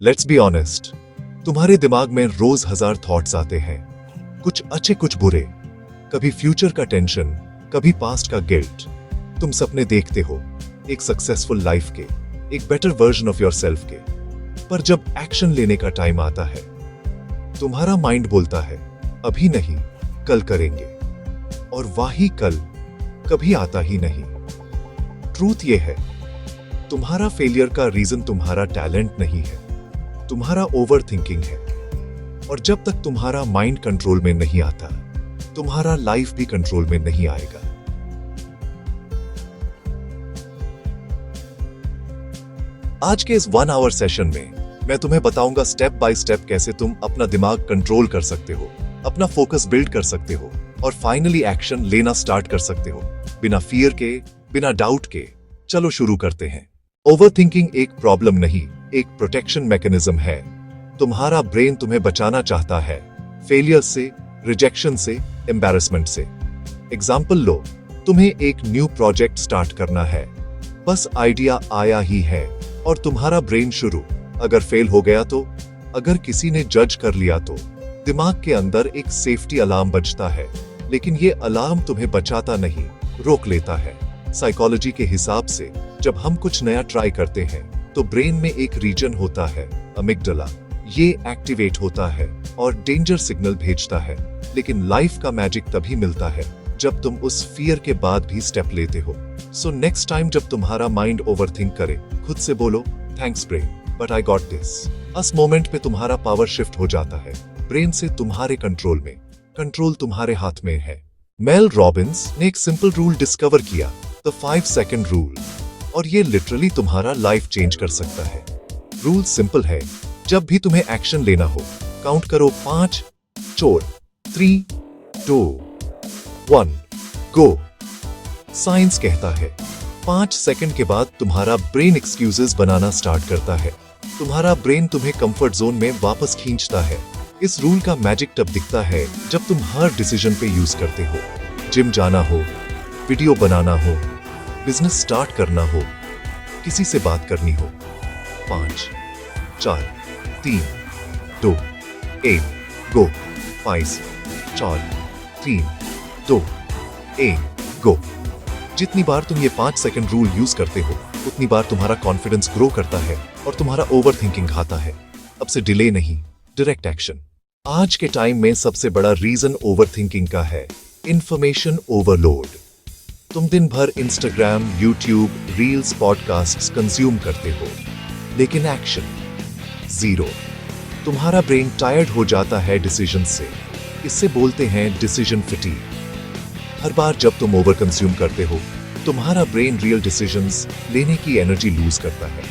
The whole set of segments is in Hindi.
लेट्स बी ऑनेस्ट, तुम्हारे दिमाग में रोज 1000 थॉट्स आते हैं, कुछ अच्छे कुछ बुरे, कभी फ्यूचर का टेंशन, कभी पास्ट का गिल्ट। तुम सपने देखते हो एक सक्सेसफुल लाइफ के, एक बेटर वर्जन ऑफ योरसेल्फ के, पर जब एक्शन लेने का टाइम आता है तुम्हारा माइंड बोलता है अभी नहीं, कल करेंगे, और वही कल कभी आता ही नहीं। ट्रूथ ये है, तुम्हारा फेलियर का रीजन तुम्हारा टैलेंट नहीं है, तुम्हारा ओवर थिंकिंग है। और जब तक तुम्हारा माइंड कंट्रोल में नहीं आता, तुम्हारा लाइफ भी कंट्रोल में नहीं आएगा। आज के इस 1 आवर सेशन में मैं तुम्हें बताऊंगा स्टेप बाय स्टेप कैसे तुम अपना दिमाग कंट्रोल कर सकते हो, अपना फोकस बिल्ड कर सकते हो और फाइनली एक्शन लेना स्टार्ट कर सकते हो, बिना फियर के, बिना डाउट के। चलो शुरू करते हैं। ओवरथिंकिंग एक प्रॉब्लम नहीं, एक प्रोटेक्शन मैकेनिज्म है। तुम्हारा ब्रेन तुम्हें बचाना चाहता है फेलियर से, रिजेक्शन से, एम्बैरेसमेंट से। एग्जाम्पल लो, तुम्हें एक न्यू प्रोजेक्ट स्टार्ट करना है, बस आइडिया आया ही है और तुम्हारा ब्रेन शुरू, अगर फेल हो गया तो, अगर किसी ने जज कर लिया तो। दिमाग के अंदर एक सेफ्टी अलार्म बजता है, लेकिन ये अलार्म तुम्हें बचाता नहीं, रोक लेता है। साइकोलॉजी के हिसाब से जब हम कुछ नया ट्राई करते हैं तो ब्रेन में एक रीजन होता है अमिगडाला, ये एक्टिवेट होता है और डेंजर सिग्नल भेजता है। लेकिन लाइफ का मैजिक तभी मिलता है जब तुम उस फियर के बाद भी स्टेप लेते हो। सो नेक्स्ट टाइम जब तुम्हारा माइंड ओवरथिंक करे, खुद से बोलो thanks brain, but I got this. उस मोमेंट पे तुम्हारा पावर शिफ्ट हो जाता है ब्रेन से तुम्हारे कंट्रोल में। कंट्रोल तुम्हारे हाथ में है। मेल रॉबिन्स ने एक सिंपल रूल डिस्कवर किया, द 5 सेकंड रूल, और ये लिटरली तुम्हारा लाइफ चेंज कर सकता है। रूल सिंपल है, जब भी तुम्हें एक्शन लेना हो काउंट करो 5, 4, 3, 2, 1, गो। साइंस कहता है 5 सेकंड के बाद तुम्हारा ब्रेन एक्सक्यूजेस बनाना स्टार्ट करता है। तुम्हारा ब्रेन तुम्हें कंफर्ट जोन में वापस खींचता है। इस रूल का मैजिक तब दिखता है जब तुम हर डिसीजन पे यूज करते हो। जिम जाना हो, वीडियो बनाना हो, बिजनेस स्टार्ट करना हो, किसी से बात करनी हो। 5, 4, 3, 2, 1, गो। 5, 4, 3, 2, 1, गो। जितनी बार तुम ये 5 सेकंड रूल यूज करते हो, उतनी बार तुम्हारा कॉन्फिडेंस ग्रो करता है और तुम्हारा ओवर थिंकिंग खाता है। अब से डिले नहीं, डायरेक्ट एक्शन। आज के टाइम में सबसे बड़ा रीजन ओवर थिंकिंग का है इंफॉर्मेशन ओवरलोड। तुम दिन भर Instagram, YouTube, reels, podcasts consume करते हो, लेकिन एक्शन जीरो। तुम्हारा ब्रेन टायर्ड हो जाता है डिसीजन से। इससे बोलते हैं डिसीजन फटीग। हर बार जब तुम ओवर कंज्यूम करते हो, तुम्हारा ब्रेन रियल डिसीजंस लेने की एनर्जी लूज करता है।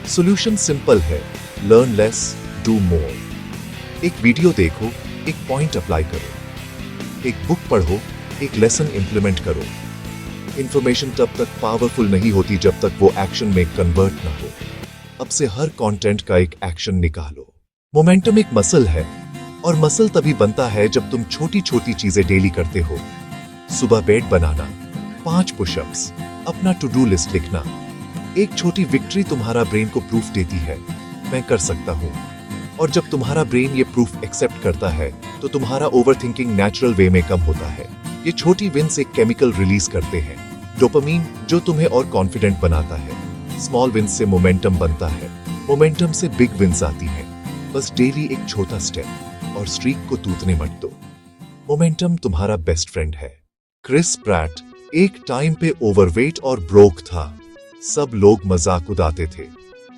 सॉल्यूशन सिंपल है, लर्न लेस, डू मोर। एक वीडियो देखो, एक पॉइंट अप्लाई करो, एक बुक पढ़ो, एक लेसन इंप्लीमेंट करो। इंफॉर्मेशन तब तक पावरफुल नहीं होती जब तक वो एक्शन में कन्वर्ट ना हो। अब से हर कंटेंट का एक एक्शन निकालो। मोमेंटम एक मसल है, और मसल तभी बनता है जब तुम छोटी छोटी चीजें डेली करते हो। सुबह बेड बनाना, 5 पुशअप्स, अपना टू डू लिस्ट लिखना। एक छोटी विक्ट्री तुम्हारा ब्रेन को प्रूफ देती है, मैं कर सकता हूँ। और जब तुम्हारा ब्रेन ये प्रूफ एक्सेप्ट करता है तो तुम्हारा ओवरथिंकिंग नेचुरल वे में कम होता है। ये छोटी विन्स एक केमिकल रिलीज करते हैं, डोपामीन, जो तुम्हें और कॉन्फिडेंट बनाता है। स्मॉल विन्स से मोमेंटम बनता है, मोमेंटम से बिग विन्स आती है। बस डेली एक छोटा स्टेप, और स्ट्रीक को टूटने मत दो। मोमेंटम तुम्हारा बेस्ट फ्रेंड है। क्रिस प्रैट एक टाइम पे ओवरवेट और ब्रोक था। सब लोग मजाक उड़ाते थे,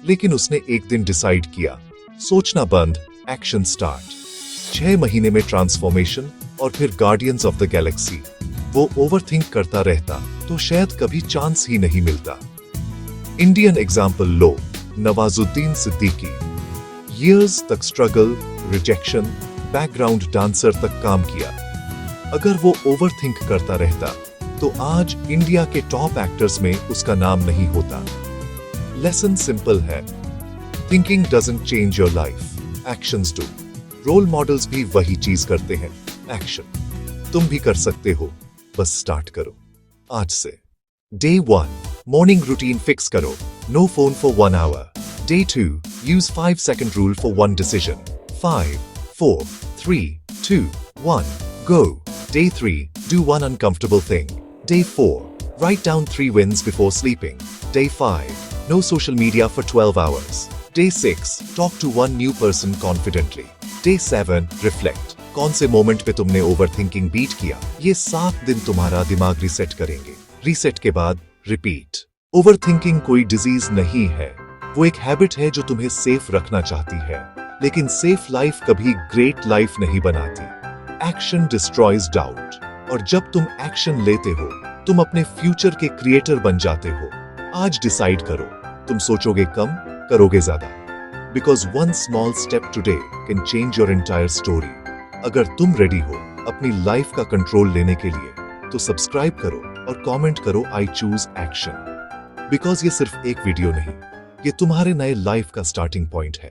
लेकिन उसने एक दिन डिसाइड किया, सोचना बंद, एक्शन स्टार्ट। 6 महीने में ट्रांसफॉर्मेशन और फिर गार्डियंस ऑफ द गैलेक्सी। वो ओवरथिंक करता रहता तो शायद कभी चांस ही नहीं मिलता। इंडियन एग्जाम्पल लो, नवाजुद्दीन सिद्दीकी। ईयर्स तक स्ट्रगल, रिजेक्शन, बैकग्राउंड डांसर तक काम किया। अगर वो ओवरथिंक करता रहता तो आज इंडिया के टॉप एक्टर्स में उसका नाम नहीं होता। लेसन सिंपल है, thinking doesn't change your life, actions do. Role models भी वही चीज करते हैं, एक्शन। तुम भी कर सकते हो, बस स्टार्ट करो आज से। Day 1, मॉर्निंग रूटीन फिक्स करो, no phone for 1 hour. Day 2. Use 5-second rule for one decision. 5, 4, 3, 2, 1. Go. Day 3. Do one uncomfortable thing. Day 4. Write down 3 wins before sleeping. Day 5. No social media for 12 hours. Day 6. Talk to one new person confidently. Day 7. Reflect. कौन से मोमेंट पे तुमने ओवरथिंकिंग बीट किया? ये 7 दिन तुम्हारा दिमाग रीसेट करेंगे। रीसेट के बाद रिपीट। ओवरथिंकिंग कोई डिजीज नहीं है, वो एक हैबिट है जो तुम्हें सेफ रखना चाहती है, लेकिन सेफ लाइफ कभी ग्रेट लाइफ नहीं बनाती। एक्शन डिस्ट्रॉयज डाउट, और जब तुम एक्शन लेते हो तुम अपने फ्यूचर के क्रिएटर बन जाते हो। आज डिसाइड करो, तुम सोचोगे कम, करोगे ज्यादा। Because one small step today can change your entire story. अगर तुम रेडी हो अपनी लाइफ का कंट्रोल लेने के लिए तो सब्सक्राइब करो और कमेंट करो आई चूज एक्शन। बिकॉज ये सिर्फ एक वीडियो नहीं, ये तुम्हारे नए लाइफ का स्टार्टिंग पॉइंट है।